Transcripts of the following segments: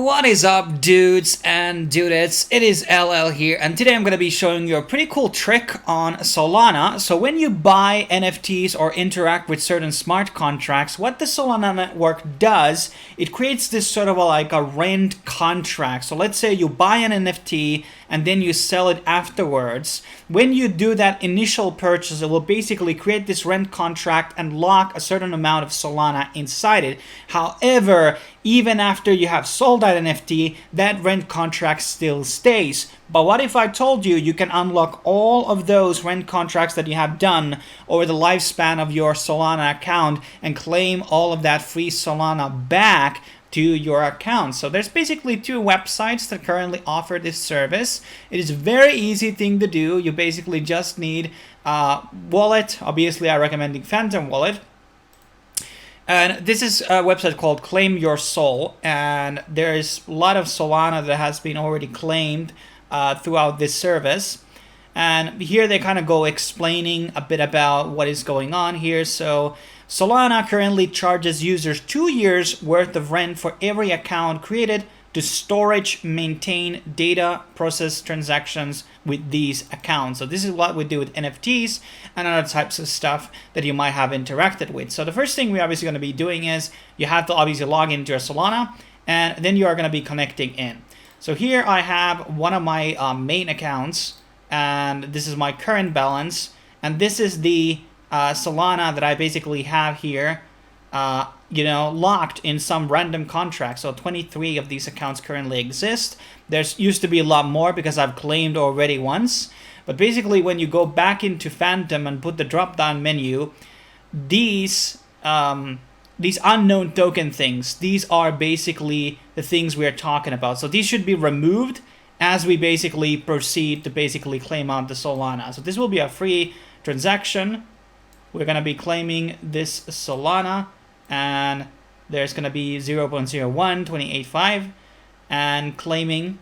What is up, dudes and dudettes? It is LL here, and today I'm going to be showing you a pretty cool trick on Solana. So when you buy NFTs or interact with certain smart contracts, what the Solana Network does, it creates this sort of like a rent contract. So let's say you buy an NFT and then you sell it afterwards. When you do that initial purchase, it will basically create this rent contract and lock a certain amount of Solana inside it. However, even after you have sold that NFT, that rent contract still stays. But what if I told you you can unlock all of those rent contracts that you have done over the lifespan of your Solana account and claim all of that free Solana back to your account? So there's basically two websites that currently offer this service. It is a very easy thing to do. You basically just need a wallet. Obviously, I'm recommending Phantom Wallet. And this is a website called Claim Your Sol, and there is a lot of Solana that has been already claimed throughout this service. And here they kind of go explaining a bit about what is going on here. So Solana currently charges users 2 years worth of rent for every account created to storage, maintain, data, process transactions with these accounts. So this is what we do with NFTs and other types of stuff that you might have interacted with. So the first thing we're obviously going to be doing is you have to obviously log into your Solana, and then you are going to be connecting in. So here I have one of my main accounts, and this is my current balance, and this is the Solana that I basically have here, locked in some random contract. So 23 of these accounts currently exist. There's used to be a lot more because I've claimed already once. But basically, when you go back into Phantom and put the drop-down menu, these unknown token things, these are basically the things we're talking about. So these should be removed as we basically proceed to basically claim out the Solana. So this will be a free transaction. We're going to be claiming this Solana, and there's going to be 0.01285 and claiming.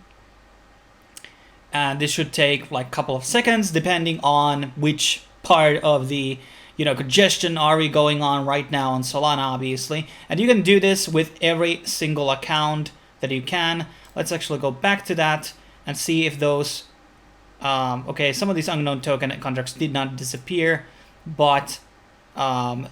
And this should take like a couple of seconds depending on which part of the congestion are we going on right now on Solana, obviously. And you can do this with every single account that you can. Let's actually go back to that and see if those okay, some of these unknown token contracts did not disappear, but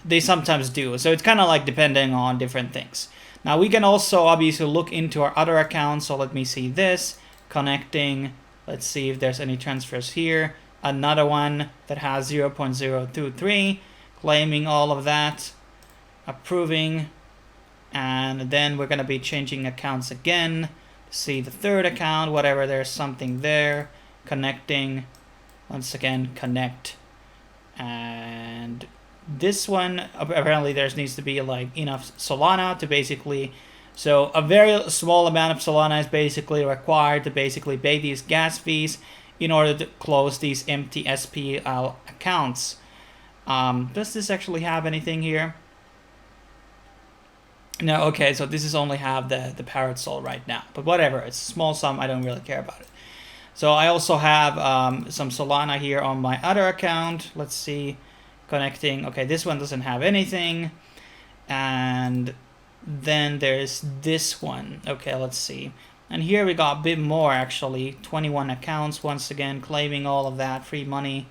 they sometimes do. So it's kind of like depending on different things. Now we can also obviously look into our other accounts. So let me see this, connecting. Let's see if there's any transfers here. Another one that has 0.023, claiming all of that, approving. And then we're going to be changing accounts again. See the third account, whatever, there's something there. Connecting. Once again, connect. And this one, apparently there needs to be like enough Solana to basically, so a very small amount of Solana is basically required to basically pay these gas fees in order to close these empty SPL accounts. Does this actually have anything here? No, okay, so this is only have the Parrot Sol right now, but whatever, it's a small sum, I don't really care about it. So I also have some Solana here on my other account. Let's see, connecting. Okay, this one doesn't have anything. And then there's this one. Okay, let's see. And here we got a bit more actually. 21 accounts, once again, claiming all of that free money.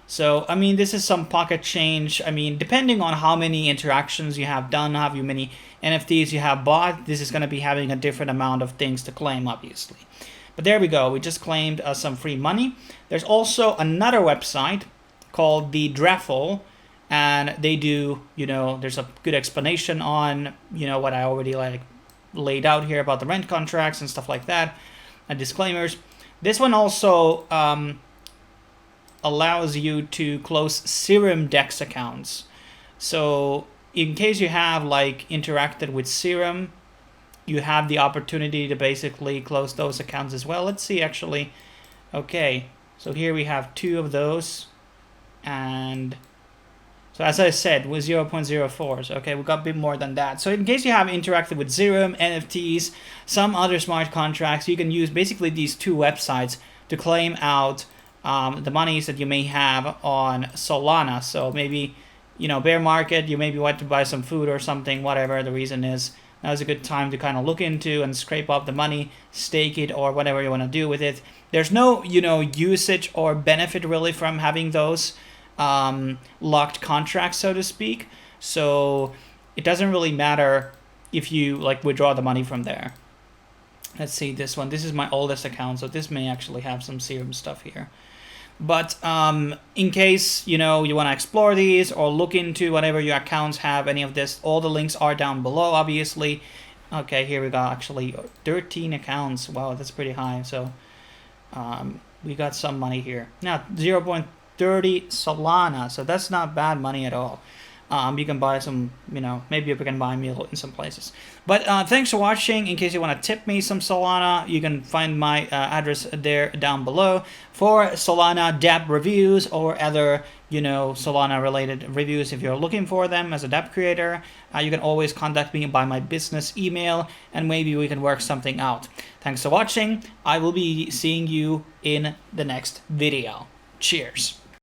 So, I mean, this is some pocket change. I mean, depending on how many interactions you have done, how many NFTs you have bought, this is going to be having a different amount of things to claim, obviously. But there we go. We just claimed some free money. There's also another website called the Draffle, and they do, there's a good explanation on, what I already laid out here about the rent contracts and stuff like that, and disclaimers. This one also allows you to close Serum DEX accounts. So in case you have interacted with Serum, you have the opportunity to basically close those accounts as well. Let's see actually. Okay, so here we have 2 of those. And so as I said, with 0.04s, okay, we got a bit more than that. So in case you have interacted with Serum, NFTs, some other smart contracts, you can use basically these 2 websites to claim out the monies that you may have on Solana. So maybe, bear market, you maybe want to buy some food or something, whatever the reason is. now's a good time to kind of look into and scrape up the money, stake it, or whatever you want to do with it. There's no, usage or benefit really from having those locked contracts, so to speak. So it doesn't really matter if you like withdraw the money from there. Let's see this one. This is my oldest account, so this may actually have some serum stuff here. But in case you want to explore these or look into whatever your accounts have any of this, all the links are down below, obviously. Okay, here we got actually 13 accounts. Wow, that's pretty high. So we got some money here. Now 0.30 Solana, so that's not bad money at all. You can buy some, maybe you can buy meal in some places. But thanks for watching. In case you want to tip me some Solana, you can find my address there down below for Solana dApp reviews or other, Solana related reviews. If you're looking for them as a dApp creator, you can always contact me by my business email and maybe we can work something out. Thanks for watching. I will be seeing you in the next video. Cheers.